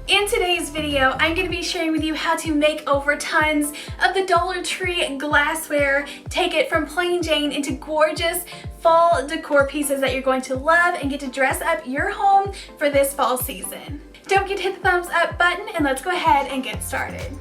In today's video, I'm going to be sharing with you how to make over tons of the Dollar Tree glassware, take it from plain Jane into gorgeous fall decor pieces that you're going to love and get to dress up your home for this fall season. Don't forget to hit the thumbs up button and let's go ahead and get started.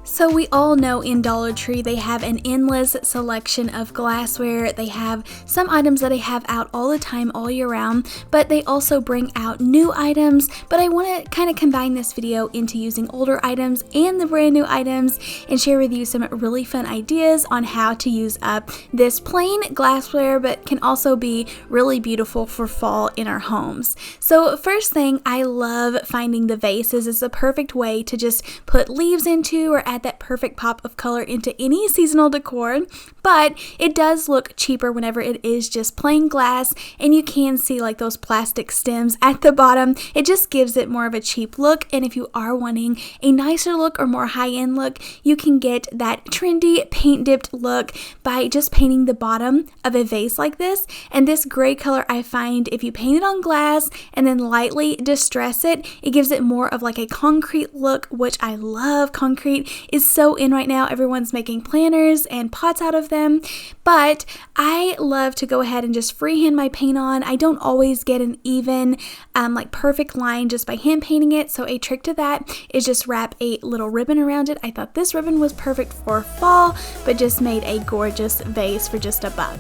So we all know in Dollar Tree they have an endless selection of glassware. They have some items that they have out all the time, all year round, but they also bring out new items. But I want to kind of combine this video into using older items and the brand new items and share with you some really fun ideas on how to use up this plain glassware, but can also be really beautiful for fall in our homes. So first thing, I love finding the vases. It's a perfect way to just put leaves into or add that perfect pop of color into any seasonal decor, but it does look cheaper whenever it is just plain glass and you can see like those plastic stems at the bottom. It just gives it more of a cheap look, and if you are wanting a nicer look or more high-end look, you can get that trendy paint dipped look by just painting the bottom of a vase like this. And this gray color, I find if you paint it on glass and then lightly distress it, it gives it more of like a concrete look, which I love. Concrete is so in right now. Everyone's making planners and pots out of them, but I love to go ahead and just freehand my paint on. I don't always get an even like perfect line just by hand painting it, so a trick to that is just wrap a little ribbon around it. I thought this ribbon was perfect for fall, but just made a gorgeous vase for just $1.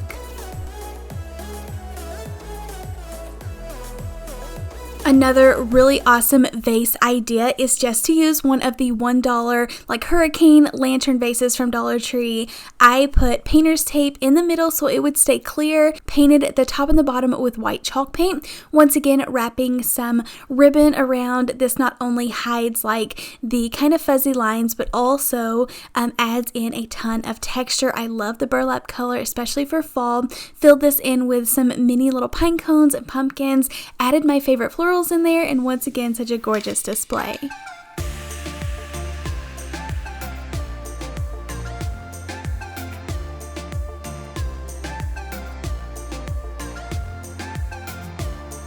Another really awesome vase idea is just to use one of the $1 like hurricane lantern vases from Dollar Tree. I put painter's tape in the middle so it would stay clear, painted the top and the bottom with white chalk paint. Once again, wrapping some ribbon around. This not only hides like the kind of fuzzy lines, but also adds in a ton of texture. I love the burlap color, especially for fall. Filled this in with some mini little pine cones and pumpkins, added my favorite florals in there, and once again, such a gorgeous display.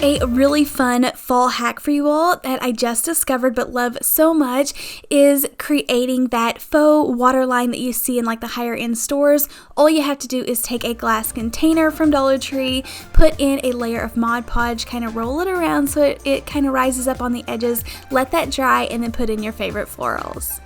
A really fun fall hack for you all that I just discovered but love so much is creating that faux water line that you see in like the higher end stores. All you have to do is take a glass container from Dollar Tree, put in a layer of Mod Podge, kind of roll it around so it kind of rises up on the edges, let that dry, and then put in your favorite florals.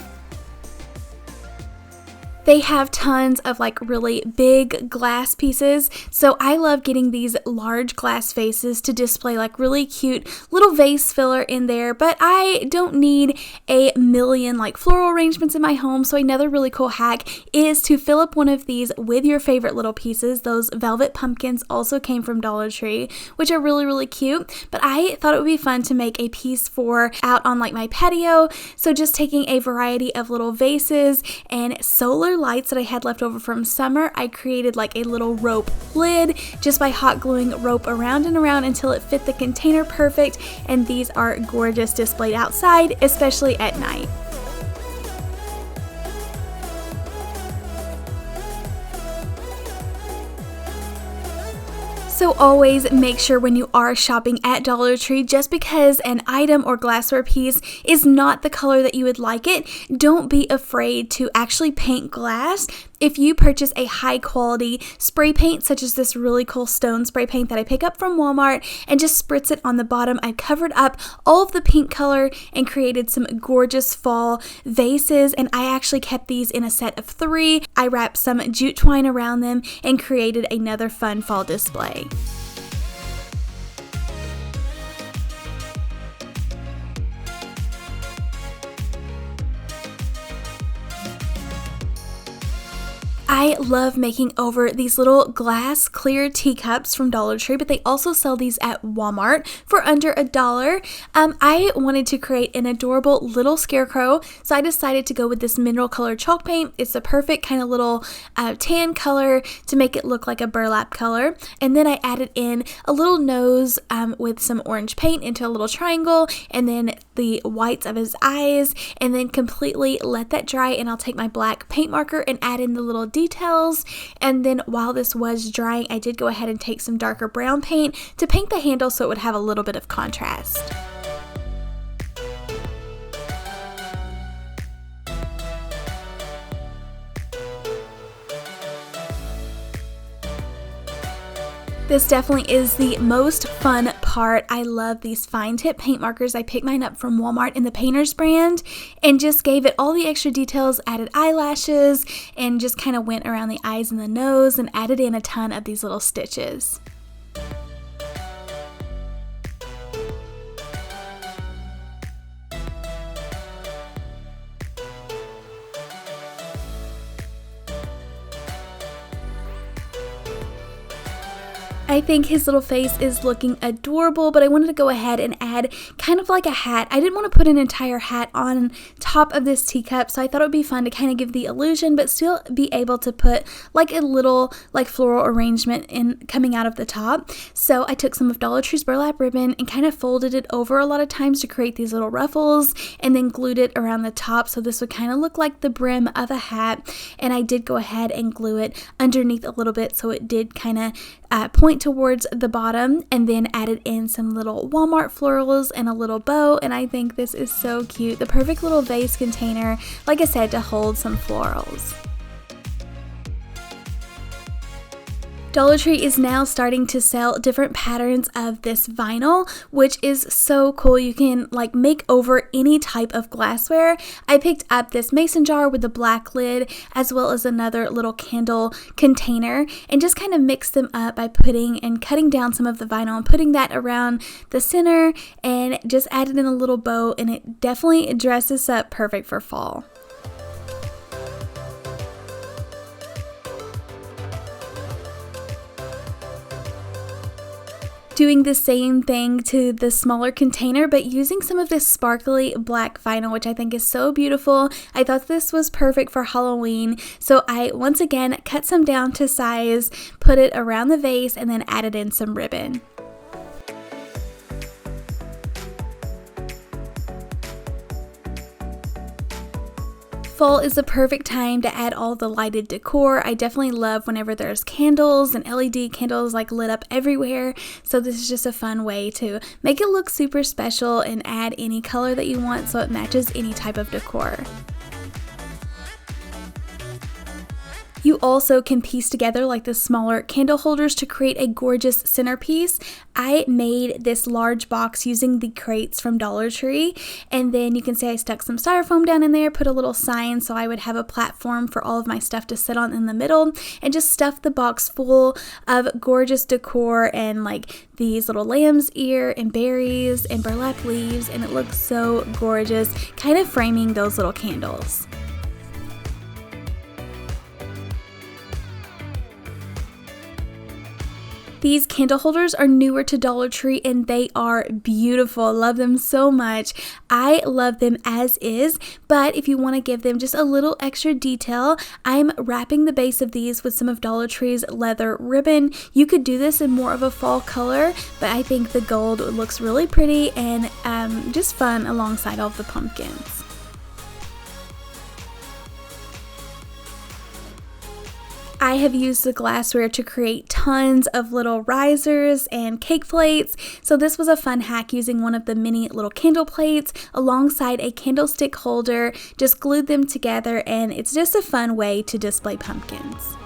They have tons of like really big glass pieces, so I love getting these large glass vases to display like really cute little vase filler in there, but I don't need a million like floral arrangements in my home. So another really cool hack is to fill up one of these with your favorite little pieces. Those velvet pumpkins also came from Dollar Tree, which are really cute, but I thought it would be fun to make a piece for out on like my patio. So just taking a variety of little vases and solar lights that I had left over from summer, I created like a little rope lid just by hot gluing rope around and around until it fit the container perfect, and these are gorgeous displayed outside, especially at night. So always make sure when you are shopping at Dollar Tree, just because an item or glassware piece is not the color that you would like it, don't be afraid to actually paint glass. If you purchase a high quality spray paint, such as this really cool stone spray paint that I pick up from Walmart, and just spritz it on the bottom, I've covered up all of the pink color and created some gorgeous fall vases. And I actually kept these in a set of 3. I wrapped some jute twine around them and created another fun fall display. I love making over these little glass clear teacups from Dollar Tree, but they also sell these at Walmart for under $1. I wanted to create an adorable little scarecrow, so I decided to go with this mineral color chalk paint. It's the perfect kind of little tan color to make it look like a burlap color. And then I added in a little nose with some orange paint into a little triangle, and then the whites of his eyes, and then completely let that dry. And I'll take my black paint marker and add in the little details. And then while this was drying, I did go ahead and take some darker brown paint to paint the handle so it would have a little bit of contrast. This definitely is the most fun part. I love these fine tip paint markers. I picked mine up from Walmart in the Painters brand and just gave it all the extra details, added eyelashes, and just kind of went around the eyes and the nose and added in a ton of these little stitches. I think his little face is looking adorable, but I wanted to go ahead and add kind of like a hat. I didn't want to put an entire hat on top of this teacup, so I thought it would be fun to kind of give the illusion, but still be able to put like a little like floral arrangement in coming out of the top. So I took some of Dollar Tree's burlap ribbon and kind of folded it over a lot of times to create these little ruffles, and then glued it around the top so this would kind of look like the brim of a hat. And I did go ahead and glue it underneath a little bit so it did kind of point towards the bottom, and then added in some little Walmart florals and a little bow, and I think this is so cute. The perfect little vase container, like I said, to hold some florals. Dollar Tree is now starting to sell different patterns of this vinyl, which is so cool. You can like make over any type of glassware. I picked up this mason jar with the black lid, as well as another little candle container, and just kind of mixed them up by putting and cutting down some of the vinyl and putting that around the center, and just added in a little bow, and it definitely dresses up perfect for fall. Doing the same thing to the smaller container, but using some of this sparkly black vinyl, which I think is so beautiful. I thought this was perfect for Halloween, so I once again cut some down to size, put it around the vase, and then added in some ribbon. Fall is the perfect time to add all the lighted decor. I definitely love whenever there's candles and LED candles like lit up everywhere. So this is just a fun way to make it look super special and add any color that you want so it matches any type of decor. You also can piece together like the smaller candle holders to create a gorgeous centerpiece. I made this large box using the crates from Dollar Tree, and then you can see I stuck some styrofoam down in there, put a little sign so I would have a platform for all of my stuff to sit on in the middle, and just stuffed the box full of gorgeous decor and like these little lamb's ear and berries and burlap leaves, and it looks so gorgeous, kind of framing those little candles. These candle holders are newer to Dollar Tree and they are beautiful. Love them so much. I love them as is, but if you want to give them just a little extra detail, I'm wrapping the base of these with some of Dollar Tree's leather ribbon. You could do this in more of a fall color, but I think the gold looks really pretty and just fun alongside all of the pumpkins. I have used the glassware to create tons of little risers and cake plates, so this was a fun hack using one of the mini little candle plates alongside a candlestick holder, just glued them together, and it's just a fun way to display pumpkins.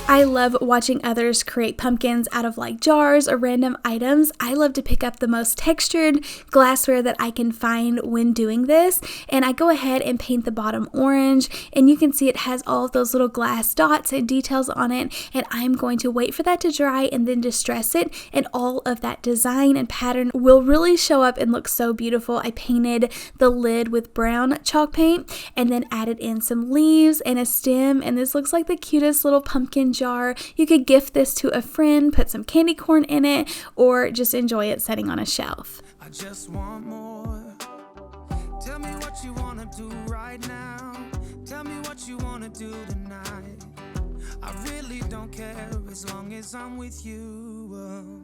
I love watching others create pumpkins out of like jars or random items. I love to pick up the most textured glassware that I can find when doing this, and I go ahead and paint the bottom orange, and you can see it has all of those little glass dots and details on it, and I'm going to wait for that to dry and then distress it, and all of that design and pattern will really show up and look so beautiful. I painted the lid with brown chalk paint and then added in some leaves and a stem, and this looks like the cutest little pumpkin jar. You could gift this to a friend, put some candy corn in it, or just enjoy it sitting on a shelf. I just want more. Tell me what you want to do right now. Tell me what you want to do tonight. I really don't care as long as I'm with you.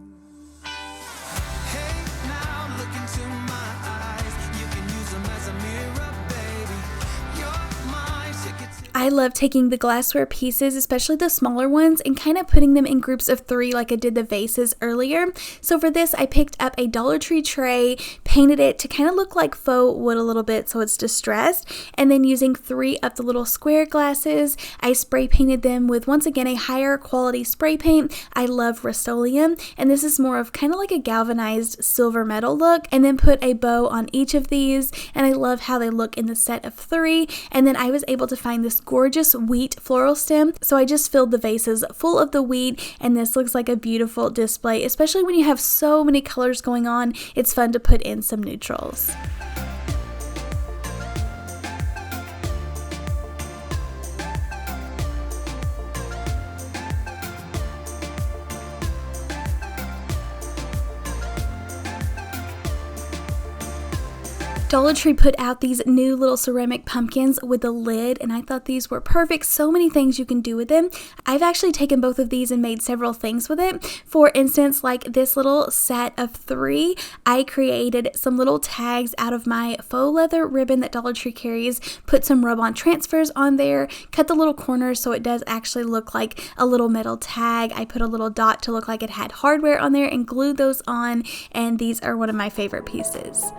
Hey, now look into my eyes. You can use them as a mirror, baby. You're my ticket to I love taking the glassware pieces, especially the smaller ones, and kind of putting them in groups of 3 like I did the vases earlier. So for this, I picked up a Dollar Tree tray, painted it to kind of look like faux wood a little bit so it's distressed, and then using 3 of the little square glasses, I spray painted them with, once again, a higher quality spray paint. I love Rust-Oleum, and this is more of kind of like a galvanized silver metal look, and then put a bow on each of these, and I love how they look in the set of 3. And then I was able to find this gorgeous wheat floral stem, so I just filled the vases full of the wheat, and this looks like a beautiful display, especially when you have so many colors going on. It's fun to put in some neutrals. Dollar Tree put out these new little ceramic pumpkins with a lid, and I thought these were perfect. So many things you can do with them. I've actually taken both of these and made several things with it. For instance, like this little set of 3, I created some little tags out of my faux leather ribbon that Dollar Tree carries, put some rub-on transfers on there, cut the little corners so it does actually look like a little metal tag. I put a little dot to look like it had hardware on there and glued those on, and these are one of my favorite pieces.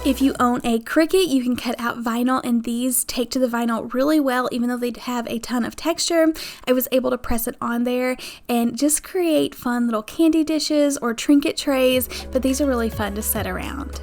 If you own a Cricut, you can cut out vinyl, and these take to the vinyl really well, even though they have a ton of texture. I was able to press it on there and just create fun little candy dishes or trinket trays, but these are really fun to set around.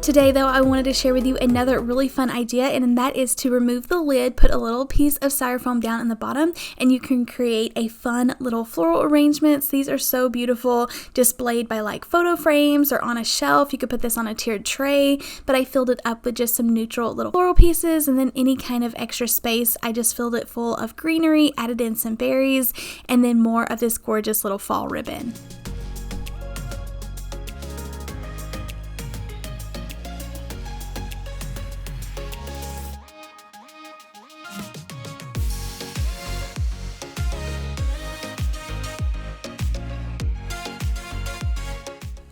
Today though, I wanted to share with you another really fun idea, and that is to remove the lid, put a little piece of styrofoam down in the bottom, and you can create a fun little floral arrangements. These are so beautiful, displayed by like photo frames or on a shelf. You could put this on a tiered tray, but I filled it up with just some neutral little floral pieces, and then any kind of extra space, I just filled it full of greenery, added in some berries, and then more of this gorgeous little fall ribbon.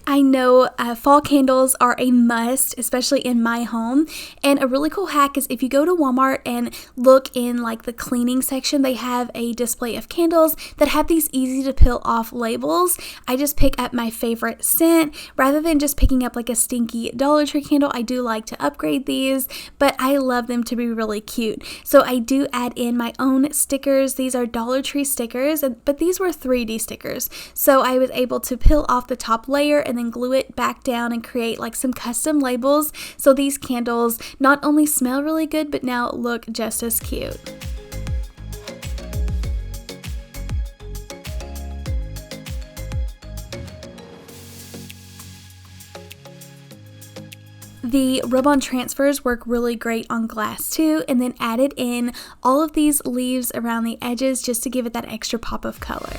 I know fall candles are a must, especially in my home, and a really cool hack is if you go to Walmart and look in like the cleaning section, they have a display of candles that have these easy to peel off labels. I just pick up my favorite scent rather than just picking up like a stinky Dollar Tree candle. I do like to upgrade these, but I love them to be really cute. So I do add in my own stickers. These are Dollar Tree stickers, but these were 3D stickers. So I was able to peel off the top layer and then glue it back down and create like some custom labels. So these candles not only smell really good, but now look just as cute. The rub-on transfers work really great on glass too, and then added in all of these leaves around the edges just to give it that extra pop of color.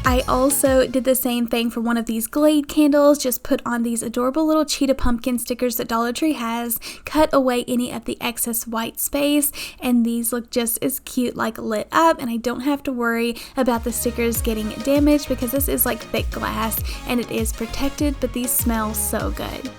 I also did the same thing for one of these Glade candles, just put on these adorable little cheetah pumpkin stickers that Dollar Tree has, cut away any of the excess white space, and these look just as cute, like lit up, and I don't have to worry about the stickers getting damaged because this is like thick glass and it is protected, but these smell so good.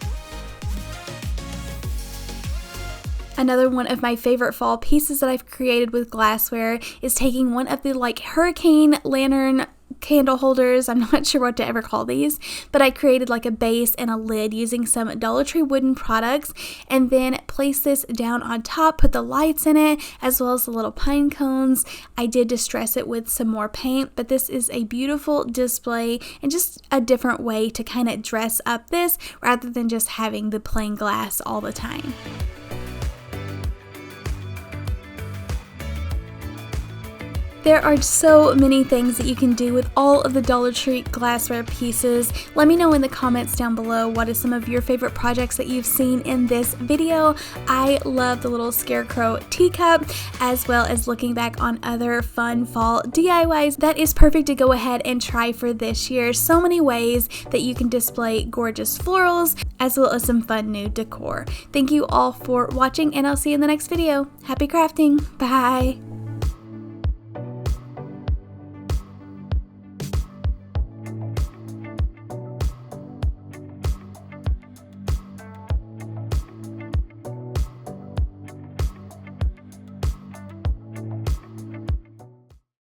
Another one of my favorite fall pieces that I've created with glassware is taking one of the like hurricane lantern candle holders. I'm not sure what to ever call these, but I created like a base and a lid using some Dollar Tree wooden products, and then place this down on top, put the lights in it as well as the little pine cones. I did distress it with some more paint, but this is a beautiful display and just a different way to kind of dress up this rather than just having the plain glass all the time. There are so many things that you can do with all of the Dollar Tree glassware pieces. Let me know in the comments down below what is some of your favorite projects that you've seen in this video. I love the little Scarecrow teacup, as well as looking back on other fun fall DIYs that is perfect to go ahead and try for this year. So many ways that you can display gorgeous florals, as well as some fun new decor. Thank you all for watching, and I'll see you in the next video. Happy crafting! Bye!